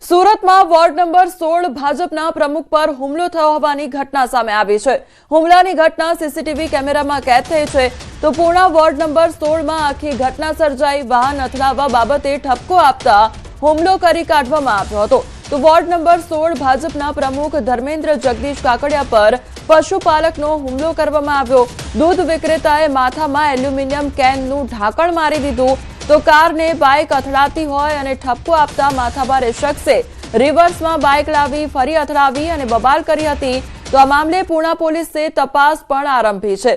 સુરતમાં ward number 16 ભાજપના પ્રમુખ પર હુમલો થયો હોવાની ઘટના સામે આવી છે। હુમલાની ઘટના સીસીટીવી કેમેરામાં કેદ થઈ છે। તો પૂર્ણા વોર્ડ નંબર 16માં આખી ઘટના સર્જાઈ। વાહન અથડાવવા બાબતે ઠપકો આપતા હુમલો કરી કાઢવામાં આવ્યો હતો। તો વોર્ડ નંબર 16 ભાજપના પ્રમુખ ધર્મેન્દ્ર જગદીશ કાકડિયા પર પશુપાલકનો હુમલો કરવામાં આવ્યો। દૂધ વિક્રેતાએ માથામાં એલ્યુમિનિયમ કેનનું ઢાંકણ મારી દીધું। તો કારને બાઇક અથડાતી હોય અને ઠપકો આપતા માથાભારે શખ્સે રિવર્સમાં બાઇક લાવી ફરી અથડાવી અને બબાલ કરી હતી। તો આ મામલે પૂર્ણા પોલીસે તપાસ પણ આરંભી છે।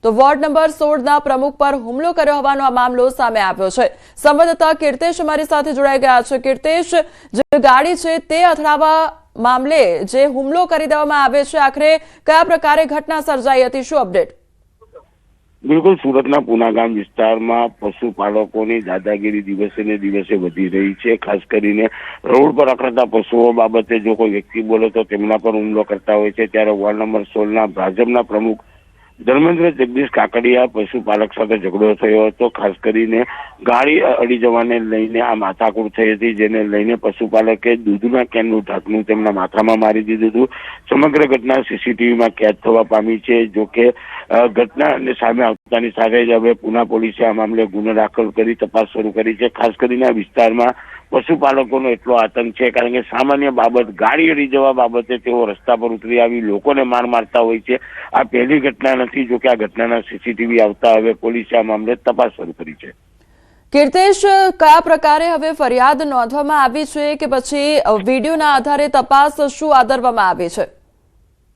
તો વોર્ડ નંબર 16ના પ્રમુખ પર હુમલો કર્યો હોવાનો આ મામલો સામે આવ્યો છે। સંવાદદાતા કીર્તેશ અમારી સાથે જોડાઈ ગયા છે। કીર્તેશ, જે ગાડી છે તે અથડાવા મામલે જે હુમલો કરી દેવામાં આવે છે, આખરે કયા પ્રકારે ઘટના સર્જાઈ હતી, શું અપડેટ? બિલકુલ, સુરતના પુનાગામ વિસ્તારમાં પશુપાલકોની દાદાગીરી દિવસે ને દિવસે વધી રહી છે। ખાસ કરીને રોડ પર રખડતા પશુઓ બાબતે જો કોઈ વ્યક્તિ બોલે તો તેમના પર હુમલો કરતા હોય છે। ત્યારે વોર્ડ નંબર 16ના ભાજપના પ્રમુખ ધર્મેન્દ્ર જગદીશ કાકડિયા પશુપાલક સાથે ઝઘડો થયો હતો। ખાસ કરીને ગાડી અડી જવાને લઈને આ માથાકૂટ થઈ હતી, જેને લઈને પશુપાલકે દૂધના કેનનું ઢાંકણું તેમના માથામાં મારી દીધું હતું। સમગ્ર ઘટના સીસીટીવીમાં કેદ થવા પામી છે। જોકે ઘટના સામે આવતાની સાથે જ હવે પૂના પોલીસે આ મામલે ગુનો દાખલ કરી તપાસ શરૂ કરી છે। ખાસ કરીને આ વિસ્તારમાં પશુપાલકોનો એટલો આતંક છે, કારણ કે સામાન્ય બાબત ગાડી અડી જવા બાબતે તેઓ રસ્તા પર ઉતરી આવી લોકોને માર મારતા હોય છે। આ પહેલી ઘટના નથી, જો કે આ ઘટનાના સીસીટીવી આવતા હવે પોલીસે આ મામલે તપાસ શરૂ કરી છે। કીર્તેશ, કયા પ્રકારે હવે ફરિયાદ નોંધવામાં આવી છે કે પછી વિડીયોના આધારે તપાસ શું આદરવામાં આવી છે?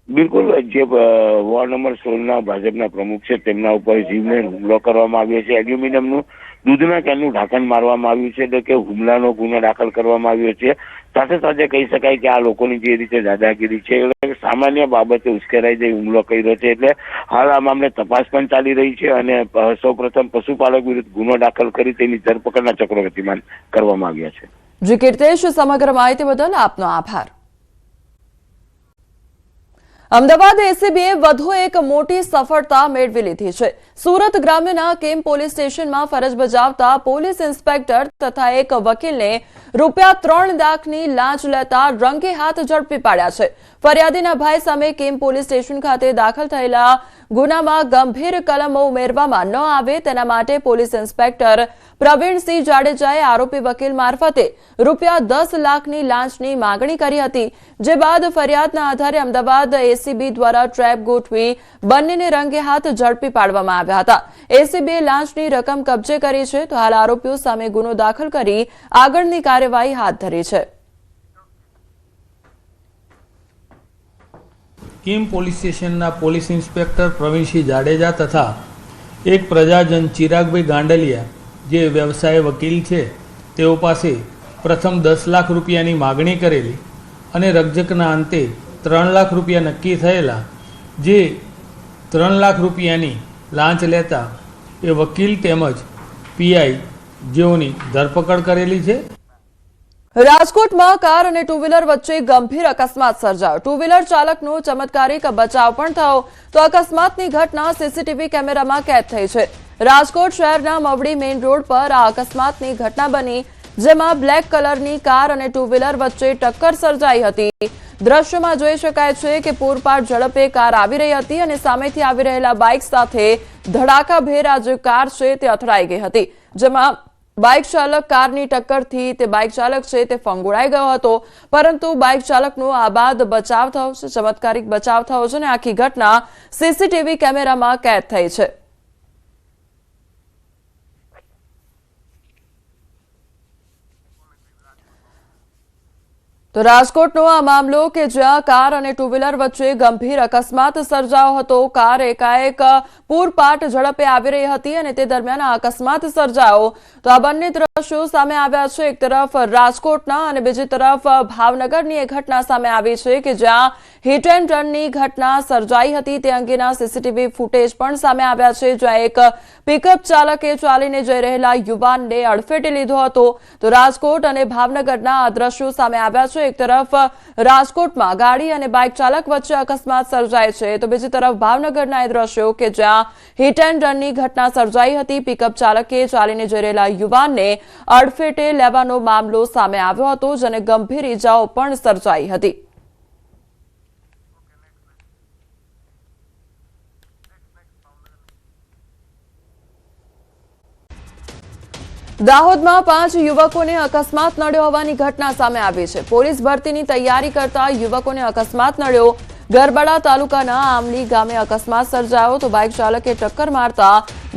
બિલકુલ, જે વોર્ડ નંબર 16ના ભાજપના પ્રમુખ છે તેમના ઉપર જીવલેણ હુમલો કરવામાં આવ્યો છે। એલ્યુમિનિયમનું દૂધના કેનનું ઢાંકણ મારવામાં આવ્યું છે, એટલે કે હુમલાનો ગુનો દાખલ કરવામાં આવ્યો છે। સાથે સાથે કહી શકાય કે આ લોકોની જે રીતે દાદાગીરી છે, એટલે સામાન્ય બાબતે ઉશ્કેરાઈ જઈ હુમલો કર્યો છે। એટલે હાલ આ મામલે તપાસ પણ ચાલી રહી છે અને સૌપ્રથમ પશુપાલક વિરુદ્ધ ગુનો દાખલ કરી તેની ધરપકડના ચક્રો ગતિમાન કરવામાં આવ્યા છે। જી કીર્તેશ, સમગ્ર માહિતી બદલ આપનો આભાર। અમદાવાદ એસીબીએ વધુ એક મોટી સફળતા મેળવી લીધી છે। સુરત ગ્રામ્યના કેમ પોલીસ સ્ટેશનમાં ફરજ બજાવતા પોલીસ ઇન્સ્પેક્ટર તથા એક વકીલને ₹3 લાખની લાંચ લેતા રંગે હાથ ઝડપી પાડ્યા છે। ફરિયાદીના ભાઈ સામે કેમ પોલીસ સ્ટેશન ખાતે દાખલ થયેલા ગુનામાં ગંભીર કલમો ઉમેરવામાં ન આવે તેના માટે પોલીસ ઇન્સ્પેક્ટર પ્રવીણસિંહ જાડેજાએ આરોપી વકીલ મારફતે ₹10 લાખની લાંચની માંગણી કરી હતી। જે બાદ ફરિયાદના આધારે અમદાવાદ એસીબી દ્વારા ટ્રેપ ગોઠવી બંનેને રંગે હાથ ઝડપી પાડવામાં આવ્યા હતા। એસીબીએ લાંચની રકમ કબજે કરી છે। તો હાલ આરોપીઓ સામે ગુનો દાખલ કરી આગળની કાર્યવાહી હાથ ધરી છે। કેમ પોલીસ સ્ટેશનના પોલીસ ઇન્સ્પેક્ટર પ્રવીણસિંહ જાડેજા તથા એક પ્રજાજન ચિરાગભાઈ ગાંડલિયા, જે વ્યવસાય વકીલ છે, તેઓ પાસે પ્રથમ ₹10 લાખ રૂપિયાની માગણી કરેલી અને રકઝકના અંતે ₹3 લાખ રૂપિયા નક્કી થયેલા, જે ₹3 લાખ રૂપિયાની લાંચ લેતા એ વકીલ તેમજ પીઆઈ જેઓની ધરપકડ કરેલી છે। રાજકોટમાં કાર અને ટુ વ્હીલર વચ્ચે ગંભીર અકસ્માત સર્જાયો। ટુ વ્હીલર ચાલકનો ચમત્કારિક બચાવ પણ થયો। તો અકસ્માતની ઘટના સીસીટીવી કેમેરામાં કેદ થઈ છે। રાજકોટ શહેરના મવડી મેઇન રોડ પર આ અકસ્માતની ઘટના બની, જેમાં બ્લેક કલરની કાર અને ટુ વ્હીલર વચ્ચે ટક્કર સર્જાઈ હતી। દ્રશ્યમાં જોઈ શકાય છે કે પૂરપાટ ઝડપે કાર આવી રહી હતી અને સામેથી આવી રહેલા બાઇક સાથે ધડાકાભેર આ જે કાર છે તે અથડાઈ ગઈ હતી, જેમાં બાઇક ચાલક કારની ટક્કરથી તે બાઇક ચાલક છે તે ફંગોળાઈ ગયો હતો, પરંતુ બાઇક ચાલકનો આબાદ બચાવ થયો છે। ચમત્કારિક બચાવ થયો છે અને આખી ઘટના સીસીટીવી કેમેરામાં કેદ થઈ છે। તો રાજકોટનો આ મામલો કે જ્યાં કાર અને ટુ વ્હીલર વચ્ચે ગંભીર અકસ્માત સર્જાયો હતો। કાર એકાએક પૂરપાટ ઝડપે આવી રહી હતી અને તે દરમિયાન આ અકસ્માત સર્જાયો। તો આ બંને દ્રશ્યો સામે આવ્યા છે। એક તરફ રાજકોટના અને બીજી તરફ ભાવનગરની એક ઘટના સામે આવી છે કે જ્યાં હિટ એન્ડ રનની ઘટના સર્જાઈ હતી। તે અંગેના સીસીટીવી ફૂટેજ પણ સામે આવ્યા છે, જ્યાં એક પિકઅપ ચાલકે ચાલીને જઈ રહેલા યુવાનને અડફેટે લીધો હતો। તો રાજકોટ અને ભાવનગરના આ દ્રશ્યો સામે આવ્યા છે। એક તરફ રાજકોટમાં ગાડી અને બાઇક ચાલક વચ્ચે અકસ્માત સર્જાય છે તો બીજી તરફ ભાવનગરના એ દ્રશ્યો કે જ્યાં હિટ એન્ડ રનની ઘટના સર્જાઈ હતી। પિકઅપ ચાલકે ચાલીને જઈ રહેલા યુવાનને અડફેટે લેવાનો મામલો સામે આવ્યો હતો, જેને ગંભીર ઈજાઓ પણ સર્જાઈ હતી। દાહોદમાં 5 યુવકોને અકસ્માત નડ્યો હોવાની ઘટના સામે આવી છે। પોલીસ ભરતીની તૈયારી કરતા યુવકોને અકસ્માત નડ્યો। ગરબડા તાલુકાના આમલી ગામે અકસ્માત સર્જાયો તો બાઇક ચાલકે ટક્કર મારતા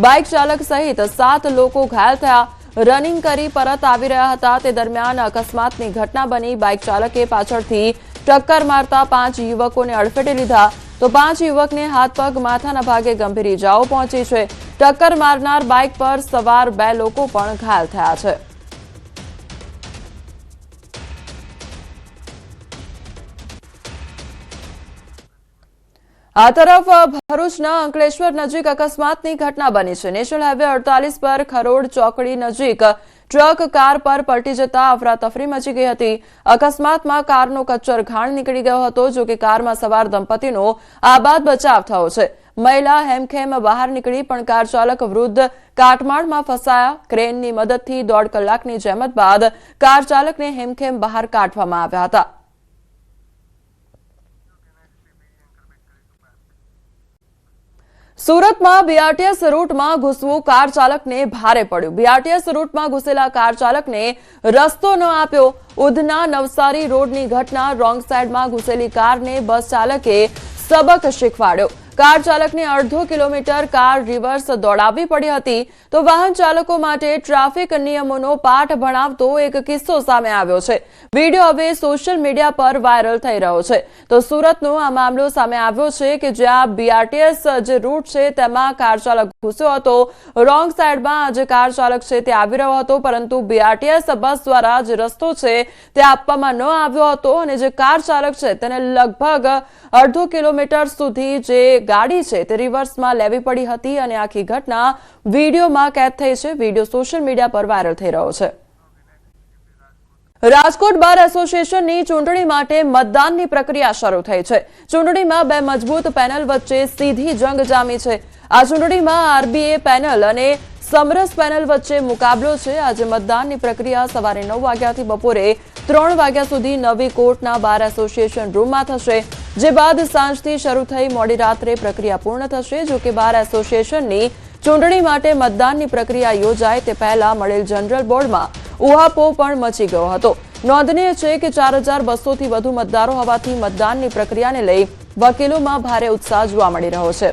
બાઇક ચાલક સહિત 7 લોકો ઘાયલ થયા। રનિંગ કરી પરત આવી રહ્યા હતા તે દરમિયાન અકસ્માતની ઘટના બની। બાઇક ચાલકે પાછળથી ટક્કર મારતા 5 યુવકોને અડફેટે લીધા તો 5 યુવકને હાથ પગ માથાના ભાગે ગંભીર ઈજાઓ પહોંચી છે। ટક્કર મારનાર બાઇક પર સવાર 2 લોકો પણ ઘાયલ થયા છે। આ તરફ ભરૂચના અંકલેશ્વર નજીક અકસ્માતની ઘટના બની છે। નેશનલ હાઈવે 48 પર ખરોડ ચોકડી નજીક ટ્રક કાર પર પલટી જતા અફરાતફરી મચી ગઈ હતી। અકસ્માતમાં કારનો કચ્ચર ઘાણ નીકળી ગયો હતો, જો કે કારમાં સવાર દંપતીનો આબાદ બચાવ થયો છે। મહિલા હેમખેમ બહાર નીકળી પણ કાર ચાલક વૃદ્ધ કાટમાળમાં ફસાયા। ક્રેનની મદદથી 1.5 કલાકની જહેમત બાદ કાર ચાલકને હેમખેમ બહાર કાઢવામાં આવ્યા હતા। સુરતમાં બીઆરટીએસ રૂટમાં ઘૂસવું કાર ચાલકને ભારે પડ્યું। બીઆરટીએસ રૂટમાં ઘૂસેલા કાર ચાલકને રસ્તો ન આપ્યો। ઉધના નવસારી રોડની ઘટના। રોંગ સાઈડમાં ઘૂસેલી કારને બસ ચાલકે સબક શીખવાડ્યો। કાર ચાલકને 1.5 કિલોમીટર કાર રિવર્સ દોડાવવી પડી હતી તો વાહન ચાલકો માટે ટ્રાફિક નિયમોનો પાઠ ભણાવતો એક કિસ્સો સામે આવ્યો છે। વિડીયો હવે સોશિયલ મીડિયા પર વાયરલ થઈ રહ્યો છે। તો સુરતનો આ મામલો સામે આવ્યો છે કે જ્યાં બીઆરટીએસ જે રૂટ છે તેમાં કાર ચાલક ઘૂસ્યો હતો। રોંગ સાઈડમાં જે કાર ચાલક છે તે આવી રહ્યો હતો, પરંતુ બીઆરટીએસ બસ દ્વારા જે રસ્તો છે તે આપવામાં ન આવ્યો હતો અને જે કાર ચાલક છે તેને લગભગ 1.5 કિલોમીટર સુધી જે ગાડી છે તે રિવર્સમાં લેવી પડી હતી અને આખી ઘટના વિડીયોમાં કેદ થઈ છે। વિડીયો સોશિયલ મીડિયા પર વાયરલ થઈ રહ્યો છે। રાજકોટ બાર એસોસિએશનની ચૂંટણી માટે મતદાનની પ્રક્રિયા શરૂ થઈ છે। ચૂંટણીમાં 2 મજબૂત પેનલ વચ્ચે સીધી જંગ જામી છે। આ ચૂંટણીમાં આરબીએ પેનલ અને સમરસ પેનલ વચ્ચે મુકાબલો છે। આજે મતદાનની પ્રક્રિયા સવારે 9 વાગ્યાથી બપોરે 3 વાગ્યા સુધી નવી કોર્ટના બાર એસોસિએશન રૂમમાં થશે, જે બાદ સાંજથી શરૂ થઈ મોડી રાત્રે પ્રક્રિયા પૂર્ણ થશે। જો કે બાર એસોસિએશનની ચૂંટણી માટે મતદાનની પ્રક્રિયા યોજાય તે પહેલા મળેલ જનરલ બોર્ડમાં ઉહાપોહ પણ મચી ગયો હતો। નોંધનીય છે કે 4200થી વધુ મતદારો હોવાથી મતદાનની પ્રક્રિયાને લઈ વકીલોમાં ભારે ઉત્સાહ જોવા મળી રહ્યો છે।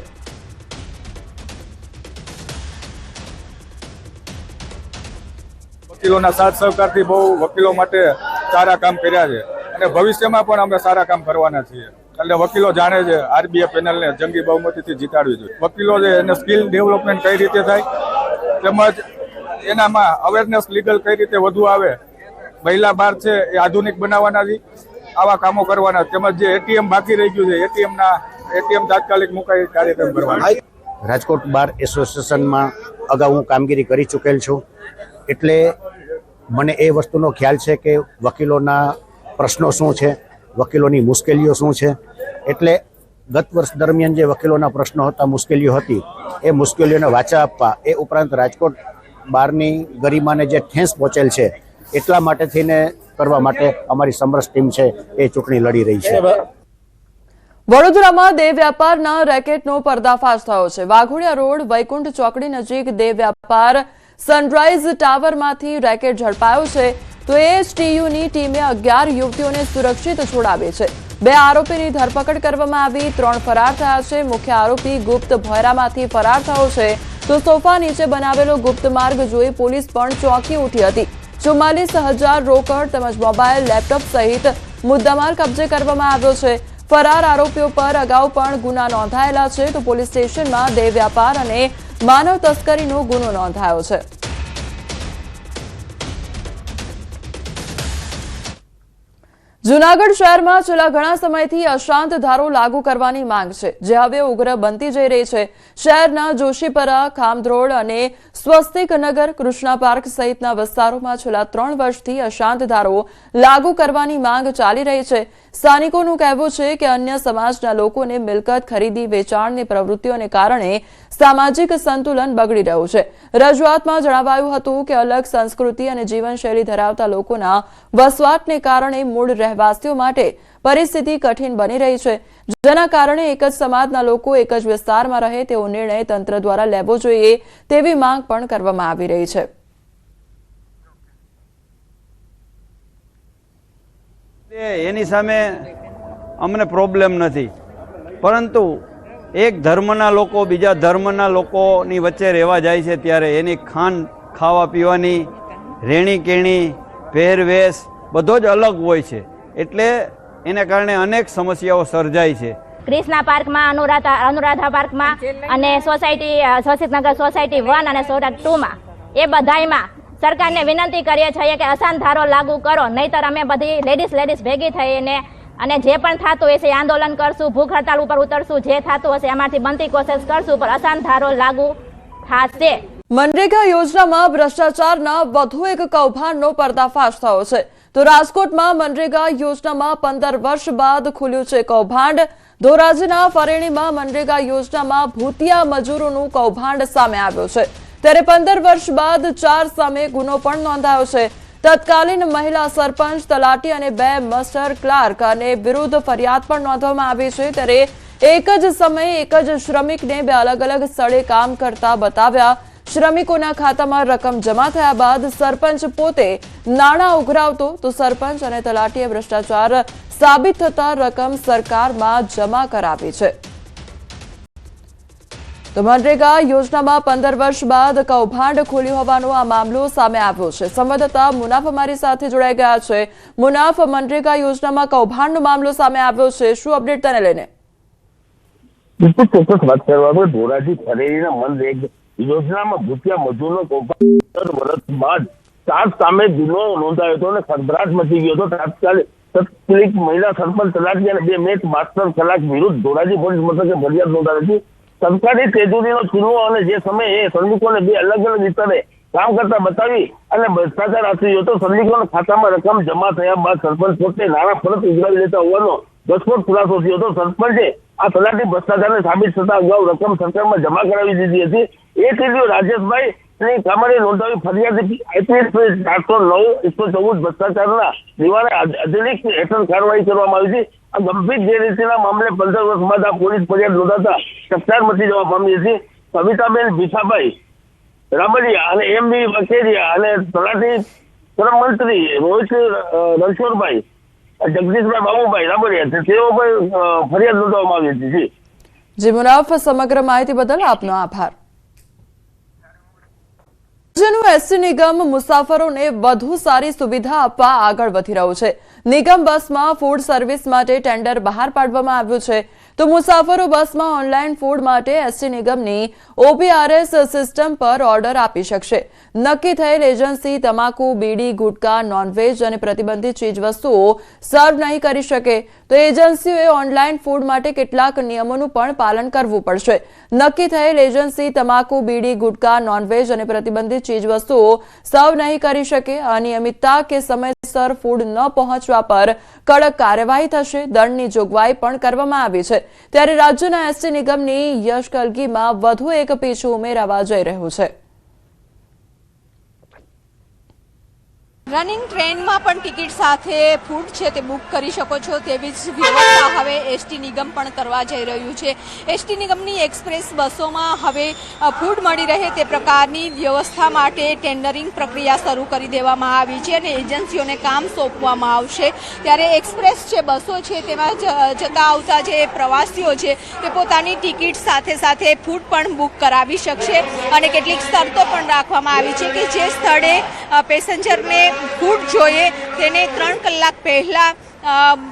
વકીલોના સાથ સહકારથી બહુ વકીલો માટે સારા કામ કર્યા છે અને ભવિષ્યમાં પણ અમે સારા કામ કરવાના છીએ। એટલે વકીલો જાણે છે આરબીએ પેનલને જંગી બહુમતીથી જીતાડવી જોઈએ। વકીલો છે એને સ્કિલ ડેવલપમેન્ટ કઈ રીતે થાય તેમજ એનામાં અવેરનેસ લીગલ કઈ રીતે વધુ આવે, મહિલા બાર છે એ આધુનિક બનાવવાના છે, આવા કામો કરવાના। તેમજ જે એટીએમ બાકી રહી ગયું છે એટીએમ તાત્કાલિક મુકાઈ કાર્યક્રમ કરવાના। રાજકોટ બાર એસોસિએશનમાં અગાઉ હું કામગીરી કરી ચૂકેલ છું, એટલે મને એ વસ્તુનો ખ્યાલ છે કે વકીલોના પ્રશ્નો શું છે, વકીલોની મુશ્કેલીઓ શું છે। એટલે ગત વર્ષ દરમિયાન જે વકીલોના પ્રશ્નો હતા, મુશ્કેલીઓ હતી, એ મુશ્કેલીઓને વાચા આપવા, એ ઉપરાંત રાજકોટ બારની ગરિમાને જે ઠેસ પહોંચેલ છે એટલા માટે થઈને કરવા માટે અમારી સમરસ ટીમ છે એ ચૂંટણી લડી રહી છે। વડોદરામાં દેહ વ્યાપારના રેકેટનો પર્દાફાશ થયો છે। વાઘોડિયા રોડ વૈકુંઠ ચોકડી નજીક દેહ વ્યાપાર સનરાઈઝ ટાવરમાંથી રેકેટ ઝડપાયો છે તો એએચટીયુની ટીમે 11 યુવતીઓને સુરક્ષિત છોડાવી છે। 2 આરોપીની ધરપકડ કરવામાં આવી, 3 ફરાર થયા છે। મુખ્ય આરોપી ગુપ્ત ભોયરામાંથી ફરાર થયો છે તો સોફા નીચે બનાવેલો ગુપ્ત માર્ગ જોઈ પોલીસ પણ ચોંકી ઉઠી હતી। 44,000 રોકડ તેમજ મોબાઈલ, લેપટોપ સહિત મુદ્દામાલ કબજે કરવામાં આવ્યો છે। ફરાર આરોપીઓ પર અગાઉ પણ ગુના નોંધાયેલા છે તો પોલીસ સ્ટેશનમાં દેહ વ્યાપાર અને માનવ તસ્કરીનો ગુનો નોંધાયો છે। જૂનાગઢ શહેરમાં છેલ્લા ઘણા સમયથી અશાંત ધારો લાગુ કરવાની માંગ છે, જે હવે ઉગ્ર બનતી જઈ રહી છે. શહેરના જોશીપરા, ખામધ્રોડ અને સ્વસ્તિકનગર, કૃષ્ણા પાર્ક સહિતના વિસ્તારોમાં છેલ્લા 3 વર્ષથી અશાંત ધારો લાગુ કરવાની માંગ ચાલી રહી છે. સ્થાનિકોનું કહેવું છે કે અન્ય સમાજના લોકોને મિલકત ખરીદી વેચાણની પ્રવૃત્તિઓને કારણે સામાજિક સંતુલન બગડી રહ્યું છે. રજૂઆતમાં જણાવાયું હતું કે અલગ સંસ્કૃતિ અને જીવનશૈલી ધરાવતા લોકોના વસવાટને કારણે મૂળ રહેવાસીઓ માટે પરિસ્થિતિ કઠિન બની રહી છે, જેના કારણે એક જ સમાજના લોકો એક જ વિસ્તારમાં રહે તેવો નિર્ણય તંત્ર દ્વારા લેવો જોઈએ તેવી માંગ પણ કરવામાં આવી રહી છે. એની સામે અમને પ્રોબ્લેમ નથી, પરંતુ એક ધર્મના લોકો બીજા ધર્મના લોકોની વચ્ચે રહેવા જાય છે ત્યારે એની ખાવા પીવાની, રહેણી કેણી, પહેરવેશ બધો જ અલગ હોય છે. એટલે એને કારણે અનેક સમસ્યાઓ સર્જાય છે. કૃષ્ણા પાર્કમાં, અનુરાધા પાર્કમાં અને સ્વસ્તિકનગર સોસાયટી 1 અને સોસાયટી 2માં એ બધાયમાં સરકારને વિનંતી કરીએ છીએ કે અશાંત ધારો લાગુ કરો, નહીતર અમે બધી લેડીઝ ભેગી થઈને અને જે પણ થતું હશે આંદોલન કરશું, ભૂખ હડતાળ ઉપર ઉતરશું, જે થતું હશે એમાંથી બનતી કોશિશ કરશું, પણ અશાંત ધારો લાગુ થશે. મનરેગા યોજનામાં ભ્રષ્ટાચારના વધુ એક કૌભાંડનો પર્દાફાશ થયો છે. તો રાજકોટમાં મનરેગા યોજનામાં 15 વર્ષ બાદ ખુલ્યું છે કૌભાંડ. ધોરાજીના ફરેણીમાં મનરેગા યોજનામાં ભૂતિયા મજૂરોનું કૌભાંડ સામે આવ્યું છે, ત્યારે 15 વર્ષ બાદ 4 સામે ગુનો પણ નોંધાયો છે. તત્કાલીન મહિલા સરપંચ, તલાટી અને 2 માસ્ટર ક્લાર્ક અને વિરુદ્ધ ફરિયાદ પણ નોંધવામાં આવી છે. ત્યારે એક જ સમયે એક જ શ્રમિકને 2 અલગ અલગ સ્થળે કામ કરતા બતાવ્યા. શ્રમિકોના ખાતામાં રકમ જમા થયા બાદ સરપંચ પોતે નાણાં ઉઘરાવતો, તો સરપંચ અને તલાટીએ ભ્રષ્ટાચાર સાબિત થતા રકમ સરકારમાં જમા કરાવી છે. તો મનરેગા યોજનામાં 15 વર્ષ બાદ કૌભાંડ ખુલ્યું હોવાનો આ મામલો સામે આવ્યો છે. સંવાદદાતા મુનાફ અમારી સાથે જોડાઈ ગયા છે. મુનાફ, મનરેગા યોજનામાં કૌભાંડનો મામલો સામે આવ્યો છે, શું અપડેટ તેને લઈને? બિલકુલ ચોક્કસ વાત કરવામાં આવે, ધોરાજી ફરેણીના મનરેગા યોજનામાં ભૂતિયા મજૂરનો કૌભાંડ 15 વર્ષ બાદ 4 સામે ગુનો નોંધાયો હતો અને ખળભળાટ મચી ગયો હતો. તાત્કાલિક મહિલા સરપંચ, તલાટી અને 2 મેચ માસ્ટર ક્લાર્ક વિરુદ્ધ ધોરાજી પોલીસ મથકે ફરિયાદ નોંધાવી હતી. સરકારી તેજુરીનો ચૂનો અને જે સમયે શ્રમિકોને 2 અલગ અલગ વિસ્તારે કામ કરતા બતાવી અને ભ્રષ્ટાચાર આચર્યો હતો. શ્રમિકોના ખાતામાં રકમ જમા થયા બાદ સરપંચ પોતે નાણાં પરત ઉઘરાવી લેતા હોવાનો ઘટસ્ફોટ ખુલાસો થયો હતો. સરપંચે આ તલાટી ભ્રષ્ટાચારને સાબિત થતા અગાઉ રકમ સરકારમાં જમા કરાવી દીધી હતી. એ ટીડીઓ રાજેશભાઈ ની કામરે નોંધાવી ફરિયાદ IPS 409/114 ભ્રષ્ટાચારના નિવારણ અધિનિયમ હેઠળ કાર્યવાહી કરવામાં આવી હતી. આ ગંભીર ગેરરીતિના મામલે 15 વર્ષ બાદ આ પોલીસ ફરિયાદ નોંધાતા ચકચાર મચી જવા પામી હતી. કવિતાબેન ભીખાભાઈ રામડિયા અને MB વકેરિયા અને તલાટી શ્રમ મંત્રી રોહિત રણછોડભાઈ, જગદીશભાઈ બાબુભાઈ રામડિયા તેઓ પણ ફરિયાદ નોંધવામાં આવી હતી. જી મુનાફ, સમગ્ર માહિતી બદલ આપનો આભાર. રાજ્યનું એસટી નિગમ મુસાફરોને વધુ સારી સુવિધા આપવા આગળ વધી રહ્યું છે. નિગમ બસમાં ફૂડ સર્વિસ માટે ટેન્ડર બહાર પાડવામાં આવ્યું છે. તો મુસાફરો બસમાં ઓનલાઈન ફૂડ માટે એસટી નિગમની OPRS સિસ્ટમ પર ઓર્ડર આપી શકશે. નક્કી થયેલ એજન્સી તમાકુ, બીડી, ગુટકા, નોનવેજ અને પ્રતિબંધિત ચીજવસ્તુઓ સર્વ નહીં કરી શકે. તો એજન્સીઓએ ઓનલાઈન ફૂડ માટે કેટલાક નિયમોનું પણ પાલન કરવું પડશે. નક્કી થયેલ એજન્સી તમાકુ, બીડી, ગુટકા, નોનવેજ અને પ્રતિબંધિત ચીજવસ્તુઓ સર્વ નહીં કરી શકે. અનિયમિતતા કે સમયસર ફૂડ ન પહોંચવા પર કડક કાર્યવાહી થશે. દંડની જોગવાઈ પણ કરવામાં આવી છે. ત્યારે રાજ્યના એસટી નિગમની યશકલગીમાં વધુ એક પીછું ઉમેરાવા જઈ રહ્યું છે. રનિંગ ટ્રેનમાં પણ ટિકિટ સાથે ફૂડ છે તે બુક કરી શકો છો તેવી જ વ્યવસ્થા હવે એસટી નિગમ પણ કરવા જઈ રહ્યું છે. એસટી નિગમની એક્સપ્રેસ બસોમાં હવે ફૂડ મળી રહે તે પ્રકારની વ્યવસ્થા માટે ટેન્ડરિંગ પ્રક્રિયા શરૂ કરી દેવામાં આવી છે અને એજન્સીઓને કામ સોંપવામાં આવશે. ત્યારે એક્સપ્રેસ જે બસો છે તેમાં જતા આવતા જે પ્રવાસીઓ છે તે પોતાની ટિકિટ સાથે સાથે ફૂડ પણ બુક કરાવી શકશે અને કેટલીક શરતો પણ રાખવામાં આવી છે કે જે સ્થળે પેસેન્જરને ફૂડ જોઈએ તેને 3 કલાક પહેલા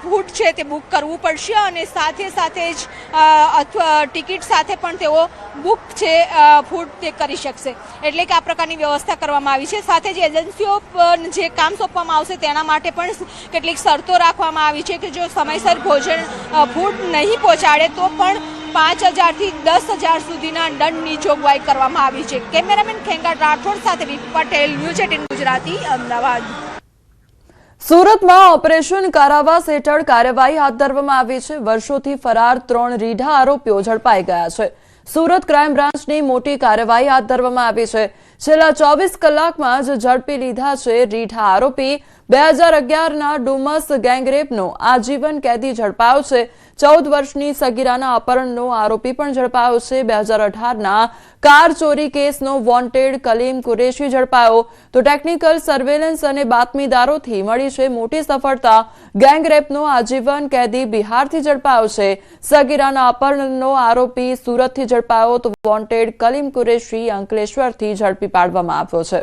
ફૂડ છે તે બુક કરવું પડશે અને સાથે સાથે જ અથવા ટિકિટ સાથે પણ તેઓ બુક છે ફૂડ તે કરી શકશે. એટલે કે આ પ્રકારની વ્યવસ્થા કરવામાં આવી છે. સાથે જ એજન્સીઓ જે કામ સોંપવામાં આવશે તેના માટે પણ કેટલીક શરતો રાખવામાં આવી છે કે જો સમયસર ફૂડ નહીં પહોંચાડે તો પણ 5,000 થી 10,000 સુધીના દંડની જોગવાઈ કરવામાં આવી છે. કેમેરામેન ખેંગાટ રાઠોડ સાથે વી પટેલ, ન્યૂઝ 18 ગુજરાતી, અમદાવાદ. સુરતમાં ઓપરેશન કારાવાસ હેઠળ કાર્યવાહી હાથ ધરવામાં આવી છે. વર્ષોથી ફરાર 3 રીઢા આરોપીઓ ઝડપાઈ ગયા છે. સુરત ક્રાઇમ બ્રાન્ચની મોટી કાર્યવાહી હાથ ધરવામાં આવી છે. છેલ્લા 24 કલાકમાં જ ઝડપી લીધા છે રીઢા આરોપી. 2011ના ડુમસ ગેંગરેપનો આજીવન કેદી ઝડપાયો છે. 14 વર્ષની સગીરાના અપહરણનો આરોપી પણ ઝડપાયો છે. 2018ના કાર ચોરી કેસનો વોન્ટેડ કલીમ કુરેશી ઝડપાયો. તો ટેકનિકલ સર્વેલન્સ અને બાતમીદારોથી મળી છે મોટી સફળતા. ગેંગરેપનો આજીવન કેદી બિહારથી ઝડપાયો છે. સગીરાના અપહરણનો આરોપી સુરતથી ઝડપાયો. તો વોન્ટેડ કલીમ કુરેશી અંકલેશ્વરથી ઝડપી પાડવામાં આવ્યો છે.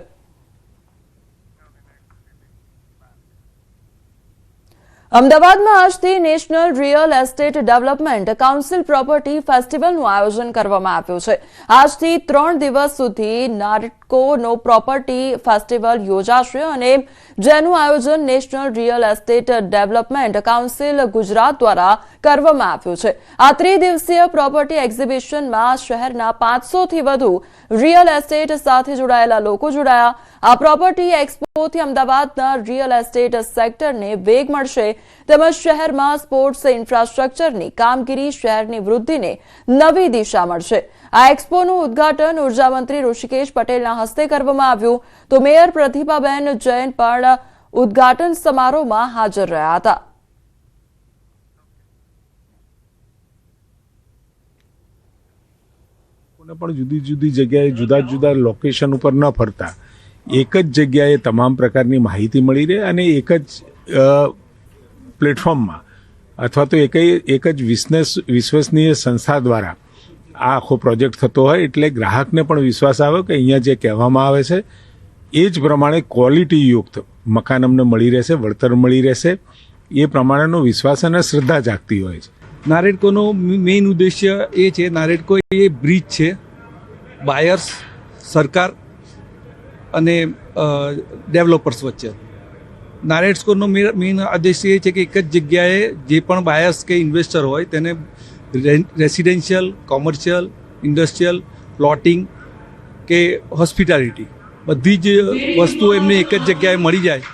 અમદાવાદમાં આજથી national real estate development council property ફેસ્ટિવલનું આયોજન કરવામાં આવ્યું છે. આજથી 3 દિવસ સુધી નાર્ટકોનો પ્રોપર્ટી ફેસ્ટિવલ યોજાશે અને જેનું આયોજન national real estate development council Gujarat દ્વારા કરવામાં આવ્યું છે. આ 3 દિવસીય પ્રોપર્ટી એક્ઝિબિશનમાં શહેરના 500થી વધુ રિયલ એસ્ટેટ સાથે જોડાયેલા લોકો જોડાયા. આ પ્રોપર્ટી એક્સપોથી અમદાવાદના રિયલ એસ્ટેટ સેક્ટરને વેગ મળશે તેમજ શહેરમાં સ્પોર્ટ્સ ઇન્ફ્રાસ્ટ્રક્ચરની કામગીરી શહેરની વૃદ્ધિને નવી દિશા મળશે. આ એક્સપોનું ઉદ્ઘાટન ઉર્જા મંત્રી ઋષિકેશ પટેલના હસ્તે કરવામાં આવ્યું. તો મેયર પ્રતિભાબેન જૈન પણ ઉદ્ઘાટન સમારોહમાં હાજર રહ્યા હતા. પણ જુદી જુદી જગ્યાએ જુદા જુદા લોકેશન ઉપર ન ફરતા એક જ જગ્યાએ તમામ પ્રકારની માહિતી મળી રહે અને એક જ પ્લેટફોર્મમાં અથવા તો એક જ વિશ્વસનીય સંસ્થા દ્વારા આ આખો પ્રોજેક્ટ થતો હોય એટલે ગ્રાહકને પણ વિશ્વાસ આવે કે અહીંયા જે કહેવામાં આવે છે એ જ પ્રમાણે ક્વોલિટીયુક્ત મકાન અમને મળી રહેશે, વળતર મળી રહેશે, એ પ્રમાણેનો વિશ્વાસ અને શ્રદ્ધા જાગતી હોય છે. નારેડકોનો મેઇન ઉદ્દેશ્ય એ છે, નારેડકો એ બ્રિજ છે બાયર્સ, સરકાર અને ડેવલપર્સ વચ્ચે. નારેડકોનો મેઇન ઉદ્દેશ્ય એ છે કે એક જ જગ્યાએ જે પણ બાયર્સ કે ઇન્વેસ્ટર હોય તેને રેસિડેન્શિયલ, કોમર્શિયલ, ઇન્ડસ્ટ્રીયલ, પ્લોટિંગ કે હોસ્પિટાલિટી બધી જ વસ્તુઓ એમને એક જ જગ્યાએ મળી જાય.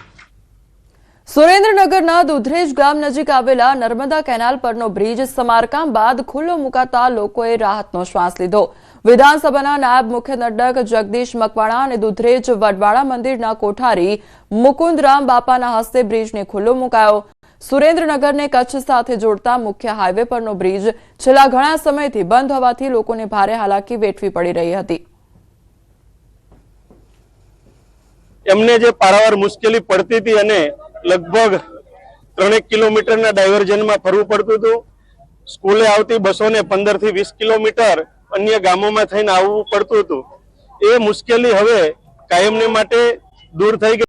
સુરેન્દ્રનગરના દુધરેજ ગામ નજીક આવેલા નર્મદા કેનાલ પરનો બ્રિજ સમારકામ બાદ ખુલ્લો મુકાતા લોકોએ રાહતનો શ્વાસ લીધો. વિધાનસભાના નાયબ મુખ્ય દંડક જગદીશ મકવાણા અને દુધરેજ વડવાળા મંદિરના કોઠારી મુકુંદરામ બાપાના હસ્તે બ્રિજને ખુલ્લો મુકાયો. સુરેન્દ્રનગરને કચ્છ સાથે જોડતા મુખ્ય હાઈવે પરનો બ્રિજ છેલ્લા ઘણા સમયથી બંધ હોવાથી લોકોને ભારે હાલાકી વેઠવી પડી રહી હતી. એમને જે પારાવાર મુશ્કેલી પડતી હતી અને લગભગ 3 કિલોમીટરના ડાયવર્ઝનમાં ફરવું પડતું હતું. સ્કૂલે આવતી બસોને 15 થી 20 કિલોમીટર અન્ય ગામોમાં થઈને આવવું પડતું હતું. એ મુશ્કેલી હવે કાયમને માટે દૂર થઈ ગઈ.